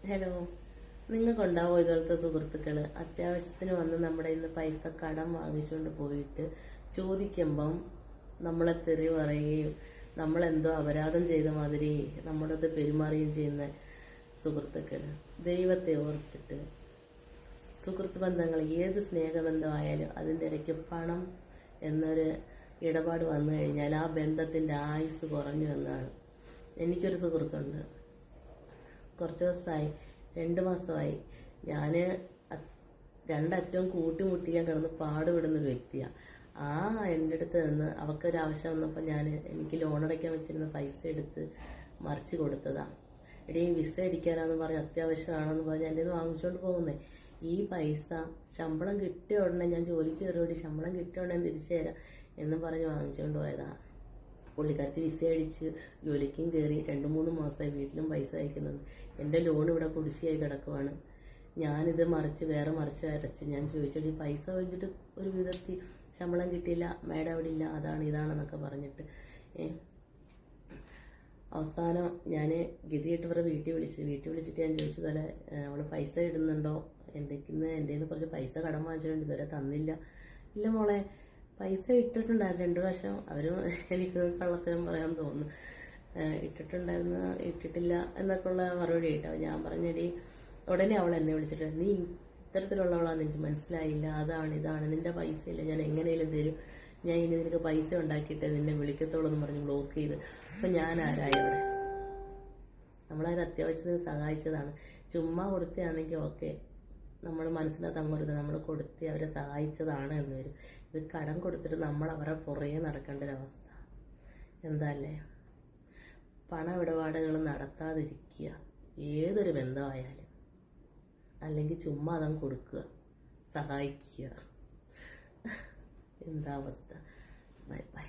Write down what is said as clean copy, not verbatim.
Hello, നിങ്ങൾക്കുണ്ടാവോ ഇതുപോലത്തെ സുഹൃത്തുക്കൾ? അത്യാവശ്യത്തിന് വന്ന് നമ്മുടെ ഇന്ന് പൈസ കടം വാങ്ങിച്ചുകൊണ്ട് പോയിട്ട് ചോദിക്കുമ്പം നമ്മളെ തെറി പറയുകയും നമ്മളെന്തോ അപരാധം ചെയ്ത മാതിരി നമ്മുടെ അടുത്ത് പെരുമാറുകയും ചെയ്യുന്ന സുഹൃത്തുക്കൾ. ദൈവത്തെ ഓർത്തിട്ട് സുഹൃത്ത് ബന്ധങ്ങൾ, ഏത് സ്നേഹബന്ധമായാലും അതിൻ്റെ ഇടയ്ക്ക് പണം എന്നൊരു ഇടപാട് വന്നു കഴിഞ്ഞാൽ ആ ബന്ധത്തിൻ്റെ ആയുസ് കുറഞ്ഞു എന്നാണ്. എനിക്കൊരു സുഹൃത്തുണ്ട്, കുറച്ച് ദിവസമായി, 2 മാസമായി. ഞാൻ രണ്ടറ്റവും കൂട്ടിമുട്ടിക്കാൻ കിടന്ന് പാടുപെടുന്നൊരു വ്യക്തിയാണ്. എൻ്റെ അടുത്ത് നിന്ന് അവൾക്കൊരാവശ്യം വന്നപ്പോൾ എനിക്ക് ലോൺ അടയ്ക്കാൻ വെച്ചിരുന്ന പൈസ എടുത്ത് മറിച്ച് കൊടുത്തതാണ്. എടീ, വിസ അടിക്കാനാന്ന് പറഞ്ഞ് അത്യാവശ്യമാണെന്ന് പറഞ്ഞ് എൻ്റെ നിന്ന് വാങ്ങിച്ചുകൊണ്ട് പോകുന്നേ. ഈ പൈസ ശമ്പളം കിട്ടിയ ഉടനെ, ഞാൻ ജോലിക്ക് കയറിയോടി ശമ്പളം കിട്ടിയ ഉടനെ തിരിച്ചു തരാം എന്നും പറഞ്ഞ് വാങ്ങിച്ചുകൊണ്ട് പോയതാണ്. പുള്ളിക്കാരത്തി വിസ അടിച്ച് ജോലിക്കും കയറി 2-3 മാസമായി, വീട്ടിലും പൈസ അയക്കുന്നുണ്ട്. എൻ്റെ ലോൺ ഇവിടെ കുടിശ്ശിയായി കിടക്കുവാണ്. ഞാനിത് വേറെ മറിച്ച് അടച്ച്. ഞാൻ ചോദിച്ചോടി പൈസ വെച്ചിട്ട് ഒരു വിധത്തിൽ ശമ്പളം കിട്ടിയില്ല, മേഡം അവിടെ ഇല്ല, അതാണ് ഇതാണെന്നൊക്കെ പറഞ്ഞിട്ട് അവസാനം ഞാൻ ഗതികെട്ട് ഇവരുടെ വീട്ടിൽ വിളിച്ചിട്ട് ഞാൻ ചോദിച്ചു, തലേ അവൾ പൈസ ഇടുന്നുണ്ടോ, എൻ്റെ നിന്ന് കുറച്ച് പൈസ കടം വാങ്ങിച്ചിട്ടുണ്ട്, ഇതുവരെ തന്നില്ല. ഇല്ല മോളെ, പൈസ ഇട്ടിട്ടുണ്ടായിരുന്നു 2 പ്രാവശ്യം. അവരും എനിക്ക് കള്ളത്തരം പറയാൻ തോന്നുന്നു, ഇട്ടിട്ടില്ല എന്നൊക്കെ ഉള്ള മറുപടി കിട്ടാം. ഞാൻ പറഞ്ഞടി, ഉടനെ അവൾ എന്നെ വിളിച്ചിട്ട്, നീ ഇത്തരത്തിലുള്ളവളാന്ന് എനിക്ക് മനസ്സിലായില്ല, ഇതാണ് നിന്റെ പൈസ ഇല്ല, ഞാൻ എങ്ങനെയും തരും, ഞാൻ ഇനി നിനക്ക് പൈസ ഉണ്ടാക്കിയിട്ട് നിന്നെ വിളിക്കത്തോളൂ എന്ന് പറഞ്ഞ് ബ്ലോക്ക് ചെയ്ത്. അപ്പം ഞാൻ ആരായി അവിടെ? നമ്മളതിന് അത്യാവശ്യത്തിന് സഹായിച്ചതാണ്. ചുമ്മാ കൊടുത്തതാണെങ്കിൽ ഓക്കെ, നമ്മൾ മനസ്സിനകത്ത് അങ്ങോട്ട് നമ്മൾ കൊടുത്ത് അവരെ സഹായിച്ചതാണ് എന്ന് വരും. ഇത് കടം കൊടുത്തിട്ട് നമ്മൾ അവരെ പുറകെ നടക്കേണ്ട ഒരവസ്ഥ. എന്താല്ലേ? പണമിടപാടുകൾ നടത്താതിരിക്കുക, ഏതൊരു ബന്ധമായാലും. അല്ലെങ്കിൽ ചുമ്മാ അതങ്ങ് കൊടുക്കുക, സഹായിക്കുക. എന്താ അവസ്ഥ? Bye bye.